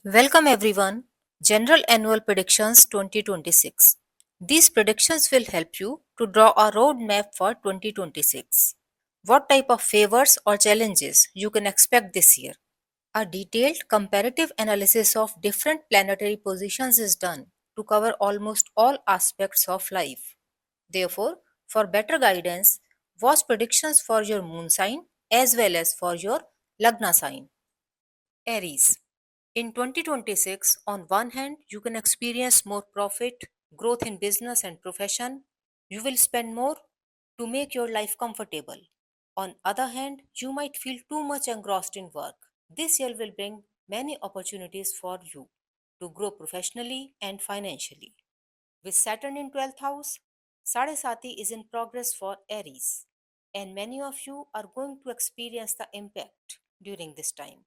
Welcome everyone. General Annual Predictions 2026. These predictions will help you to draw a roadmap for 2026. What type of favors or challenges you can expect this year? A detailed comparative analysis of different planetary positions is done to cover almost all aspects of life. Therefore, for better guidance, watch predictions for your moon sign as well as for your Lagna sign. Aries. In 2026, on one hand, you can experience more profit, growth in business and profession. You will spend more to make your life comfortable. On other hand, you might feel too much engrossed in work. This year will bring many opportunities for you to grow professionally and financially. With Saturn in 12th house, Sadesati is in progress for Aries, and many of you are going to experience the impact during this time.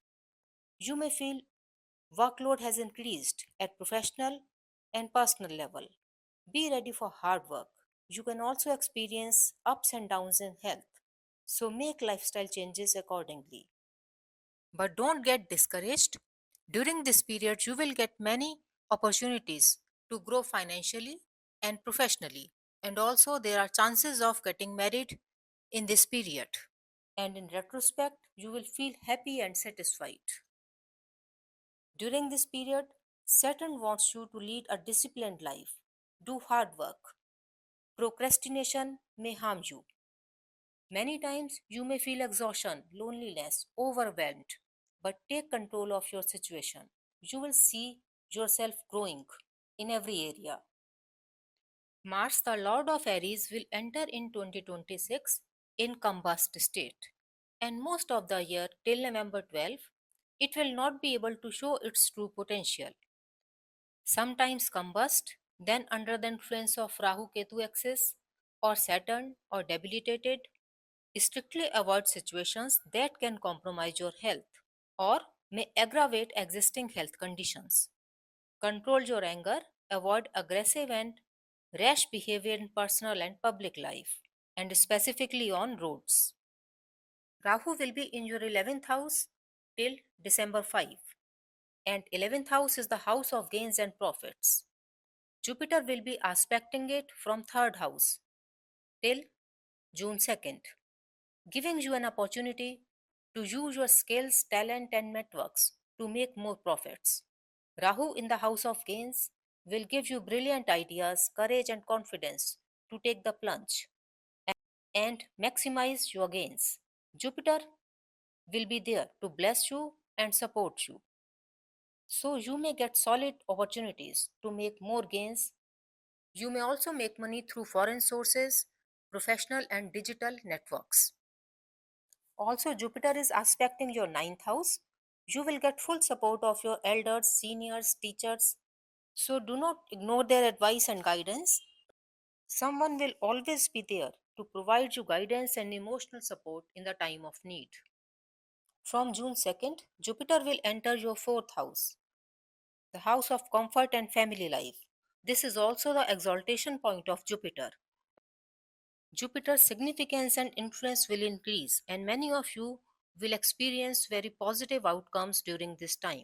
You may feel workload has increased at professional and personal level. Be ready for hard work. You can also experience ups and downs in health, so make lifestyle changes accordingly. But don't get discouraged. During this period, you will get many opportunities to grow financially and professionally. And also, there are chances of getting married in this period. And in retrospect, you will feel happy and satisfied. During this period, Saturn wants you to lead a disciplined life. Do hard work. Procrastination may harm you. Many times you may feel exhaustion, loneliness, overwhelmed, but take control of your situation. You will see yourself growing in every area. Mars, the Lord of Aries, will enter in 2026 in combust state, and most of the year till November 12, it will not be able to show its true potential. Sometimes combust, then under the influence of Rahu Ketu axis or Saturn or debilitated. Strictly avoid situations that can compromise your health or may aggravate existing health conditions. Control your anger, avoid aggressive and rash behavior in personal and public life, and specifically on roads. Rahu will be in your 11th house till December 5, and 11th house is the house of gains and profits. Jupiter will be aspecting it from 3rd house till June 2nd, giving you an opportunity to use your skills, talent, and networks to make more profits. Rahu in the house of gains will give you brilliant ideas, courage, and confidence to take the plunge and maximize your gains. Jupiter will be there to bless you and support you. So you may get solid opportunities to make more gains. You may also make money through foreign sources, professional and digital networks. Also, Jupiter is aspecting your ninth house. You will get full support of your elders, seniors, teachers. So, do not ignore their advice and guidance. Someone will always be there to provide you guidance and emotional support in the time of need. From June 2nd, Jupiter will enter your fourth house, the house of comfort and family life. This is also the exaltation point of Jupiter. Jupiter's significance and influence will increase, and many of you will experience very positive outcomes during this time.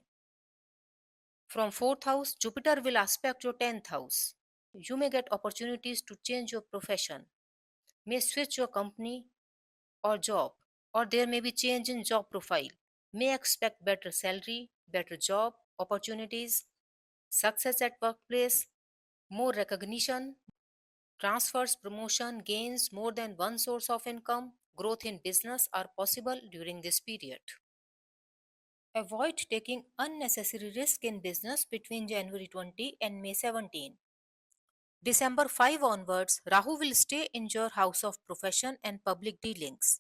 From 4th house, Jupiter will aspect your 10th house. You may get opportunities to change your profession, may switch your company or job, or there may be change in job profile. May expect better salary, better job opportunities, success at workplace, more recognition, transfers, promotion, gains, more than one source of income, growth in business are possible during this period. Avoid taking unnecessary risk in business between January 20 and May 17. December 5 onwards, Rahu will stay in your house of profession and public dealings.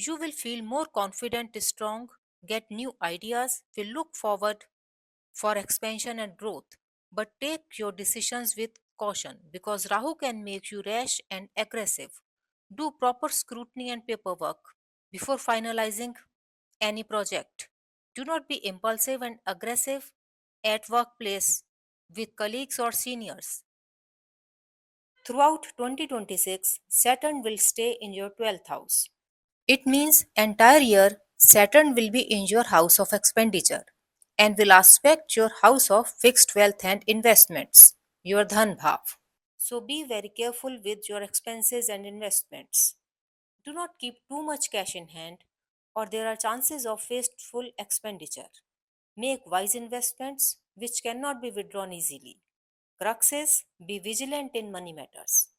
You will feel more confident, strong, get new ideas, will look forward for expansion and growth. But take your decisions with caution because Rahu can make you rash and aggressive. Do proper scrutiny and paperwork before finalizing any project. Do not be impulsive and aggressive at workplace with colleagues or seniors. Throughout 2026, Saturn will stay in your 12th house. It means entire year Saturn will be in your house of expenditure and will aspect your house of fixed wealth and investments, your Dhan Bhav. So be very careful with your expenses and investments. Do not keep too much cash in hand, or there are chances of wasteful expenditure. Make wise investments which cannot be withdrawn easily. Crux is be vigilant in money matters.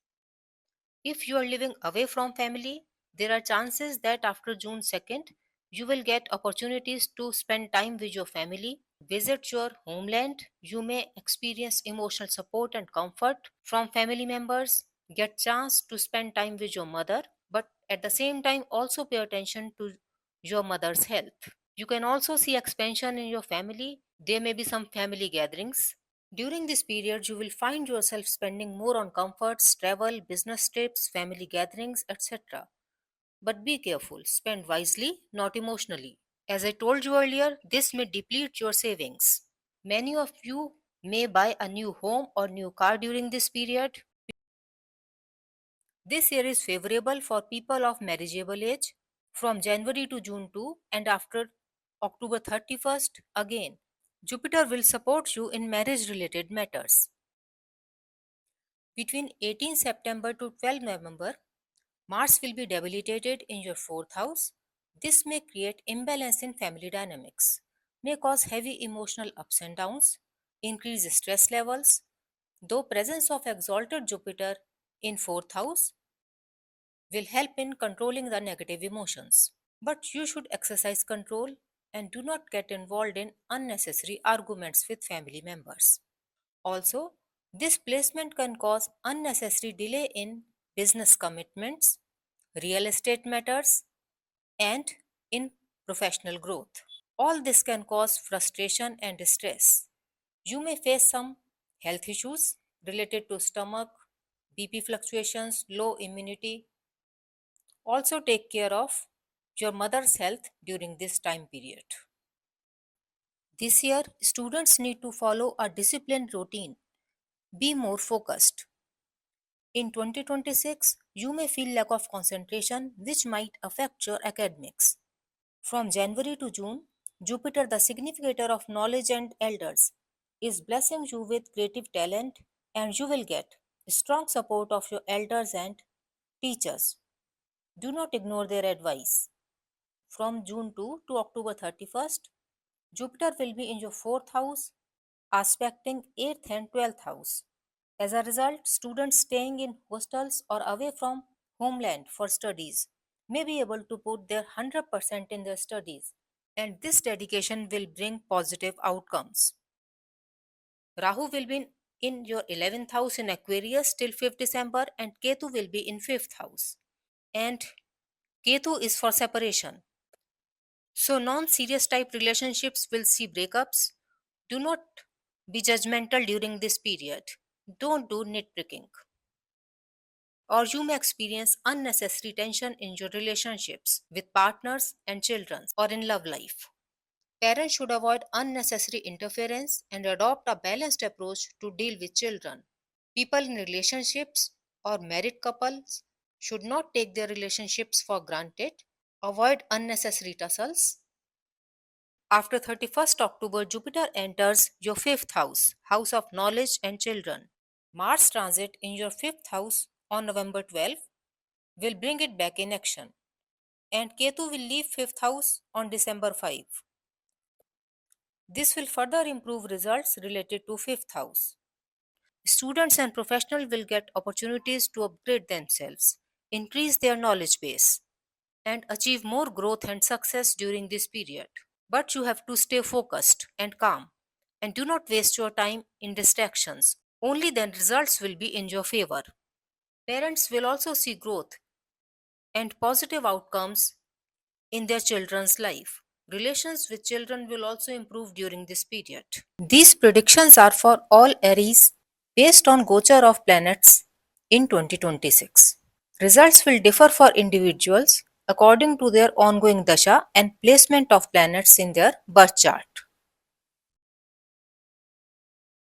If you are living away from family, there are chances that after June 2nd, you will get opportunities to spend time with your family, visit your homeland. You may experience emotional support and comfort from family members, get chance to spend time with your mother, but at the same time also pay attention to your mother's health. You can also see expansion in your family. There may be some family gatherings. During this period, you will find yourself spending more on comforts, travel, business trips, family gatherings, etc. But be careful, spend wisely, not emotionally. As I told you earlier, this may deplete your savings. Many of you may buy a new home or new car during this period. This year is favorable for people of marriageable age from January to June 2 and after October 31st again. Jupiter will support you in marriage related matters. Between 18 September to 12 November, Mars will be debilitated in your fourth house. This may create imbalance in family dynamics, may cause heavy emotional ups and downs, increase stress levels. Though presence of exalted Jupiter in fourth house will help in controlling the negative emotions. But you should exercise control and do not get involved in unnecessary arguments with family members. Also, this placement can cause unnecessary delay in business commitments, real estate matters, and in professional growth. All this can cause frustration and stress. You may face some health issues related to stomach, BP fluctuations, low immunity. Also, take care of your mother's health during this time period. This year, students need to follow a disciplined routine, be more focused. In 2026, you may feel lack of concentration, which might affect your academics. From January to June, Jupiter, the significator of knowledge and elders, is blessing you with creative talent, and you will get strong support of your elders and teachers. Do not ignore their advice. From June 2 to October 31st, Jupiter will be in your fourth house, aspecting 8th and 12th house. As a result, students staying in hostels or away from homeland for studies may be able to put their 100% in their studies, and this dedication will bring positive outcomes. Rahu will be in your 11th house in Aquarius till 5th December, and Ketu will be in 5th house. And Ketu is for separation. So, non serious type relationships will see breakups. Do not be judgmental during this period. Don't do nitpicking. Or you may experience unnecessary tension in your relationships with partners and children or in love life. Parents should avoid unnecessary interference and adopt a balanced approach to deal with children. People in relationships or married couples should not take their relationships for granted. Avoid unnecessary tussles. After 31st October, Jupiter enters your 5th house, house of knowledge and children. Mars transit in your 5th house on November 12 will bring it back in action, and Ketu will leave 5th house on December 5. This will further improve results related to 5th house. Students and professionals will get opportunities to upgrade themselves, increase their knowledge base, and achieve more growth and success during this period. But you have to stay focused and calm and do not waste your time in distractions. Only then results will be in your favor. Parents will also see growth and positive outcomes in their children's life. Relations with children will also improve during this period. These predictions are for all Aries based on Gochar of planets in 2026. Results will differ for individuals according to their ongoing dasha and placement of planets in their birth chart.